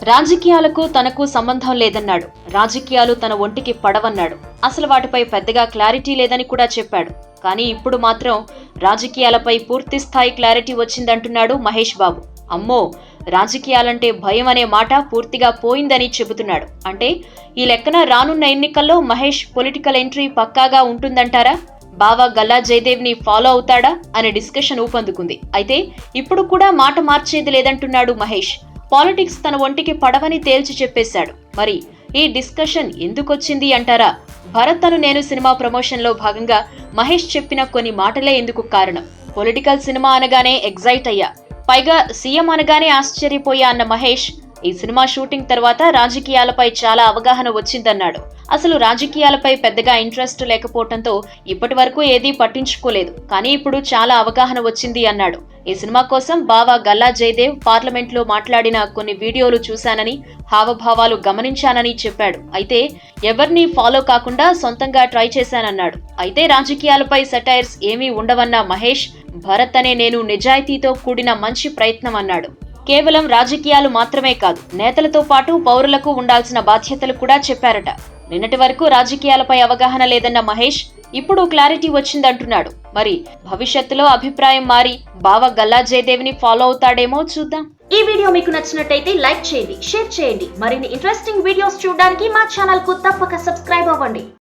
రాజకీయాలకు తనకు సంబంధం లేదన్నాడు. రాజకీయాలు తన ఒంటికి పడవన్నాడు. అసలు వాటిపై పెద్దగా క్లారిటీ లేదని కూడా చెప్పాడు. కానీ ఇప్పుడు మాత్రం రాజకీయాలపై పూర్తి స్థాయి క్లారిటీ వచ్చిందంటున్నాడు మహేష్ బాబు. అమ్మో, రాజకీయాలంటే భయం అనే మాట పూర్తిగా పోయిందని చెబుతున్నాడు. అంటే ఈ లెక్కన రానున్న ఎన్నికల్లో మహేష్ పొలిటికల్ ఎంట్రీ పక్కాగా ఉంటుందంటారా? బావ గల్లా జయదేవ్ ని ఫాలో అవుతాడా అనే డిస్కషన్ ఊపందుకుంది. అయితే ఇప్పుడు కూడా మాట మార్చేది లేదంటున్నాడు మహేష్. పాలిటిక్స్ తన ఒంటికి పడవని తేల్చి చెప్పేశాడు. మరి ఈ డిస్కషన్ ఎందుకొచ్చింది అంటారా? భరత్ అను నేను సినిమా ప్రమోషన్ లో భాగంగా మహేష్ చెప్పిన కొన్ని మాటలే ఇందుకు కారణం. పొలిటికల్ సినిమా అనగానే ఎగ్జైట్ అయ్యా, పైగా సీఎం అనగానే ఆశ్చర్యపోయా అన్న మహేష్ ఈ సినిమా షూటింగ్ తర్వాత రాజకీయాలపై చాలా అవగాహన వచ్చిందన్నాడు. అసలు రాజకీయాలపై పెద్దగా ఇంట్రెస్ట్ లేకపోవడంతో ఇప్పటి వరకు ఏదీ పట్టించుకోలేదు. కానీ ఇప్పుడు చాలా అవగాహన వచ్చింది అన్నాడు. ఈ సినిమా కోసం బావ గల్లా జయదేవ్ పార్లమెంట్ లో మాట్లాడిన కొన్ని వీడియోలు చూశానని, హావభావాలు గమనించానని చెప్పాడు. అయితే ఎవరిని ఫాలో కాకుండా సొంతంగా ట్రై చేశానన్నాడు. అయితే రాజకీయాలపై సెటైర్స్ ఏమీ ఉండవన్న మహేష్, భరత్ అనే నేను నిజాయితీతో కూడిన మంచి ప్రయత్నం అన్నాడు. కేవలం రాజకీయాలు మాత్రమే కాదు, నేతలతో పాటు పౌరులకు ఉండాల్సిన బాధ్యతలు కూడా చెప్పారట. నిన్నటి వరకు రాజకీయాలపై అవగాహన లేదన్న మహేష్ ఇప్పుడు క్లారిటీ వచ్చిందంటున్నాడు. మరి భవిష్యత్తులో అభిప్రాయం మారి బావ గల్లా జయదేవ్ ని ఫాలో అవుతాడేమో చూద్దాం. ఈ వీడియో మీకు నచ్చినట్టయితే లైక్ చేయండి, షేర్ చేయండి. మరిన్ని ఇంట్రెస్టింగ్ వీడియోస్ చూడడానికి మా ఛానల్ కు తప్పక సబ్స్క్రైబ్ అవ్వండి.